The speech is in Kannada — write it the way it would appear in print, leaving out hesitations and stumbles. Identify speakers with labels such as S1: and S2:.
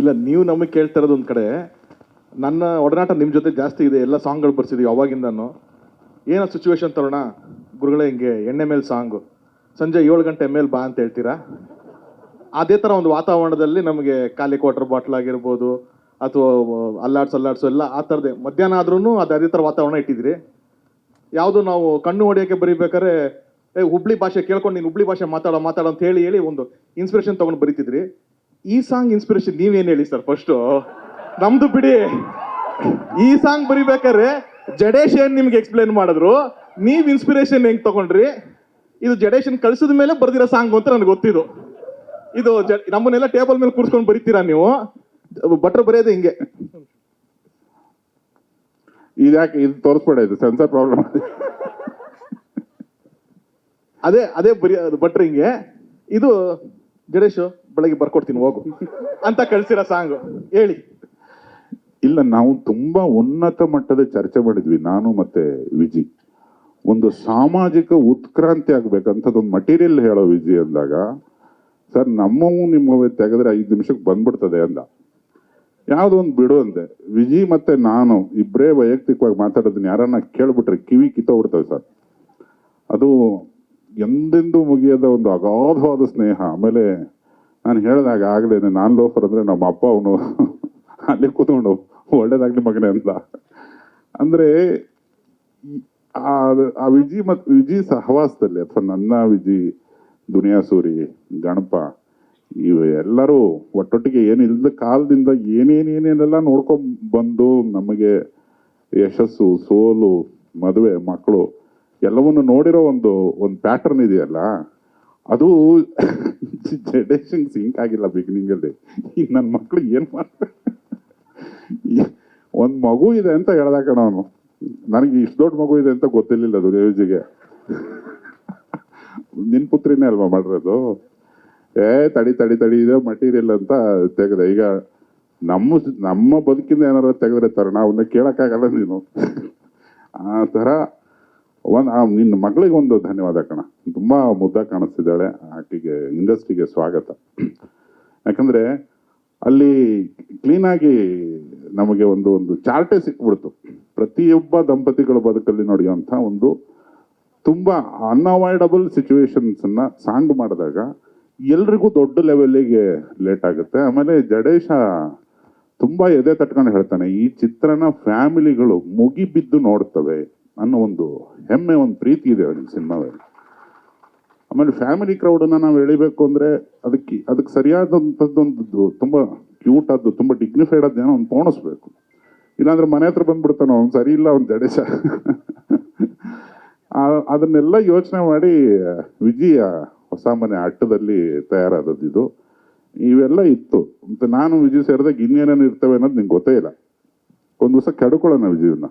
S1: ಇಲ್ಲ, ನೀವು ನಮಗೆ ಕೇಳ್ತಾ ಇರೋದು ಒಂದು ಕಡೆ, ನನ್ನ ಒಡನಾಟ ನಿಮ್ಮ ಜೊತೆ ಜಾಸ್ತಿ ಇದೆ, ಎಲ್ಲ ಸಾಂಗ್ಗಳು ಬರ್ಸಿದ್ದೀವಿ ಅವಾಗಿಂದನು. ಏನೋ ಸಿಚುವೇಶನ್ ತರೋಣ ಗುರುಗಳೇ, ಹಿಂಗೆ ಎಣ್ಣೆ ಮೇಲೆ ಸಾಂಗು, ಸಂಜೆ 7 ಗಂಟೆ ಮೇಲೆ ಬಾ ಅಂತ ಹೇಳ್ತೀರಾ. ಅದೇ ಥರ ಒಂದು ವಾತಾವರಣದಲ್ಲಿ ನಮಗೆ ಖಾಲಿ ಕ್ವಾರ್ಟರ್ ಬಾಟ್ಲ್ ಆಗಿರ್ಬೋದು, ಅಥವಾ ಅಲ್ಲಾಡ್ಸು ಎಲ್ಲ ಆ ಥರದೇ. ಮಧ್ಯಾಹ್ನ ಆದ್ರೂ ಅದೇ ಥರ ವಾತಾವರಣ ಇಟ್ಟಿದ್ರಿ. ಯಾವುದು ನಾವು ಕಣ್ಣು ಹೊಡೆಯೋಕ್ಕೆ ಬರೀಬೇಕಾದ್ರೆ ಹುಬ್ಳಿ ಭಾಷೆ ಕೇಳ್ಕೊಂಡು ನೀನು ಹುಬ್ಳಿ ಭಾಷೆ ಮಾತಾಡೋ ಅಂತ ಹೇಳಿ ಒಂದು ಇನ್ಸ್ಪಿರೇಷನ್ ತೊಗೊಂಡು ಬರೀತಿದ್ರಿ. ಈ ಸಾಂಗ್ ಇನ್ಸ್ಪಿರೇಷನ್ ನೀವೇನು ಹೇಳಿ ಸರ್ ಫಸ್ಟು? ನಮ್ದು ಬಿಡಿ. ಈ ಸಾಂಗ್ ಬರಿಬೇಕಾದ್ರೆ ಜಡೇಶ್ ಏನ್ ನಿಮ್ಗೆ ಎಕ್ಸ್ಪ್ಲೇನ್ ಮಾಡಿದ್ರು, ನೀವು ಇನ್ಸ್ಪಿರೇಷನ್ ಹೆಂಗ್ ತಗೊಂಡ್ರಿ? ಇದು ಜಡೇಶನ್ ಕಳ್ಸಿದ ಮೇಲೆ ಬರ್ದಿರೋ ಸಾಂಗ್ ಅಂತ ನನಗೆ ಗೊತ್ತಿದ್ದು. ಇದು ನಮ್ಮನ್ನೆಲ್ಲ ಟೇಬಲ್ ಮೇಲೆ ಕೂರ್ಸ್ಕೊಂಡು ಬರೀತೀರಾ ನೀವು? ಭಟ್ರು ಬರೆಯೋದು ಹಿಂಗೆ.
S2: ಇದ್ಯಾಕೆ ಇದು ತೋರಿಸ್ಬೇಡ, ಇದು ಸೆನ್ಸರ್ ಪ್ರಾಬ್ಲಮ್.
S1: ಅದೇ ಬರೀ ಭಟ್ರು ಹಿಂಗೆ, ಇದು ಜಡೇಶ್ ಬೆಳಗ್ಗೆ ಬರ್ಕೊಡ್ತೀನಿ ಹೋಗು ಅಂತ ಕಳ್ಸಿರೋ ಸಾಂಗ್ ಹೇಳಿ.
S2: ಇಲ್ಲ, ನಾವು ತುಂಬಾ ಉನ್ನತ ಮಟ್ಟದ ಚರ್ಚೆ ಮಾಡಿದ್ವಿ, ನಾನು ಮತ್ತೆ ವಿಜಿ. ಒಂದು ಸಾಮಾಜಿಕ ಉತ್ಕ್ರಾಂತಿ ಆಗ್ಬೇಕಂತದೊಂದು ಮಟೀರಿಯಲ್ ಹೇಳೋ ವಿಜಿ ಅಂದಾಗ, ಸರ್ ನಮ್ಮವು ನಿಮ್ಮವೇ ತೆಗೆದ್ರೆ 5 ನಿಮಿಷಕ್ಕೆ ಬಂದ್ಬಿಡ್ತದೆ ಅಂದ. ಯಾವುದೋ ಒಂದು ಬಿಡು ಅಂದೆ. ವಿಜಿ ಮತ್ತೆ ನಾನು ಇಬ್ಬರೇ ವೈಯಕ್ತಿಕವಾಗಿ ಮಾತಾಡೋದನ್ನ ಯಾರನ್ನ ಕೇಳ್ಬಿಟ್ರೆ ಕಿವಿ ಕಿತ್ತೋಗ್ಬಿಡ್ತವೆ ಸರ್. ಅದು ಎಂದೆಂದೂ ಮುಗಿಯದ ಒಂದು ಅಗಾಧವಾದ ಸ್ನೇಹ. ಆಮೇಲೆ ನಾನು ಹೇಳಿದಾಗ ಆಗ್ಲೇನೆ, ನಾನು ಲೋಫರ್ ಅಂದ್ರೆ ನಮ್ಮ ಅಪ್ಪ ಅವನು ಅಲ್ಲಿ ಕೂತ್ಕೊಂಡು ಒಳ್ಳೇದಾಗ್ಲಿ ಮಗನೇ ಅಂತ. ಅಂದ್ರೆ ಆ ವಿಜಿ ಸಹವಾಸದಲ್ಲಿ, ಅಥವಾ ನನ್ನ ವಿಜಿ, ದುನಿಯಾ ಸೂರಿ, ಗಣಪ, ಇವು ಎಲ್ಲರೂ ಒಟ್ಟೊಟ್ಟಿಗೆ ಏನಿಲ್ಲದ ಕಾಲದಿಂದ ಏನೇನೆಲ್ಲ ನೋಡ್ಕೊಂಡ್ ಬಂದು ನಮಗೆ ಯಶಸ್ಸು, ಸೋಲು, ಮದುವೆ, ಮಕ್ಕಳು ಎಲ್ಲವನ್ನು ನೋಡಿರೋ ಒಂದು ಪ್ಯಾಟರ್ನ್ ಇದೆಯಲ್ಲ, ಅದು ಜಡೇಶನ್ ಸಿಂಕ್ ಆಗಿಲ್ಲ ಬಿಗಿನಿಂಗ್ ಅಲ್ಲಿ. ಈಗ ನನ್ನ ಮಕ್ಳು ಏನ್ ಮಾಡ್ತಾರೆ, ಒಂದ್ ಮಗು ಇದೆ ಅಂತ ಹೇಳ್ದ ಕಣ ಅವನು. ನನಗೆ ಇಷ್ಟು ದೊಡ್ಡ ಮಗು ಇದೆ ಅಂತ ಗೊತ್ತಿರ್ಲಿಲ್ಲ ದುರ್ಯೋಜಿಗೆ. ನಿನ್ ಪುತ್ರಿನೇ ಅಲ್ವಾ ಮಾಡಿರೋದು? ತಡಿ ಇದೆ ಮಟೀರಿಯಲ್ ಅಂತ ತೆಗೆದೆ. ಈಗ ನಮ್ಮ ಬದುಕಿಂದ ಏನಾರ ತೆಗೆದ್ರೆ ತರ ಅವನ್ನ ಕೇಳಕ್ಕಾಗಲ್ಲ ನೀನು. ಆ ತರ ನಿನ್ನ ಮಗಳಿಗೆ ಒಂದು ಧನ್ಯವಾದ ಕಣ. ತುಂಬಾ ಮುದ್ದಾಗಿ ಕಾಣಿಸ್ತಿದ್ದಾಳೆ. ಆಕೆಗೆ ಇಂಡಸ್ಟ್ರಿಗೆ ಸ್ವಾಗತ. ಯಾಕಂದ್ರೆ ಅಲ್ಲಿ ಕ್ಲೀನಾಗಿ ನಮಗೆ ಒಂದು ಚಾರ್ಟೇ ಸಿಕ್ಬಿಡ್ತು. ಪ್ರತಿಯೊಬ್ಬ ದಂಪತಿಗಳ ಬದುಕಲ್ಲಿ ನಡೆಯುವಂಥ ಒಂದು ತುಂಬಾ ಅನ್ಅವಾಯ್ಡಬಲ್ ಸಿಚುವೇಶನ್ಸ್ ಅನ್ನ ಸಾಂಗ್ ಮಾಡಿದಾಗ ಎಲ್ರಿಗೂ ದೊಡ್ಡ ಲೆವೆಲ್ಗೆ ಲೇಟ್ ಆಗುತ್ತೆ. ಆಮೇಲೆ ಜಡೇಶ ತುಂಬಾ ಎದೆ ತಟ್ಕೊಂಡು ಹೇಳ್ತಾನೆ, ಈ ಚಿತ್ರನ ಫ್ಯಾಮಿಲಿಗಳು ಮುಗಿ ಬಿದ್ದು ನೋಡ್ತವೆ ಅನ್ನೋ ಒಂದು ಹೆಮ್ಮೆ, ಒಂದು ಪ್ರೀತಿ ಇದೆ ಅವನಿಗೆ ಸಿನಿಮಾದಲ್ಲಿ. ಆಮೇಲೆ ಫ್ಯಾಮಿಲಿ ಕ್ರೌಡನ್ನ ನಾವು ಎಳಿಬೇಕು ಅಂದ್ರೆ ಅದಕ್ಕೆ ಸರಿಯಾದಂಥದ್ದೊಂದು ತುಂಬಾ ಕ್ಯೂಟ್ ಆದ್ದು, ತುಂಬಾ ಡಿಗ್ನಿಫೈಡ್ ಆದ ಏನೋ ಒಂದು ತೋಣಿಸ್ಬೇಕು. ಇಲ್ಲಾಂದ್ರೆ ಮನೆ ಹತ್ರ ಬಂದ್ಬಿಡ್ತಾನೆ ಅವ್ನು, ಸರಿ ಇಲ್ಲ ಅವ್ನು ಜಡೇಶ. ಅದನ್ನೆಲ್ಲ ಯೋಚನೆ ಮಾಡಿ ವಿಜಯ ಹೊಸ ಮನೆ ಅಟ್ಟದಲ್ಲಿ ತಯಾರಾದದ್ದು ಇದು. ಇವೆಲ್ಲ ಇತ್ತು ಅಂತ ನಾನು ವಿಜಯ್ ಸೇರಿದಾಗ ಇನ್ನೇನೇನು ಇರ್ತವೆ ಅನ್ನೋದು ನಿಂಗೆ ಗೊತ್ತೇ ಇಲ್ಲ. ಒಂದು ದಿವಸ ಕೆಡ್ಕೊಳ್ಳೋಣ ವಿಜಯನ್ನ.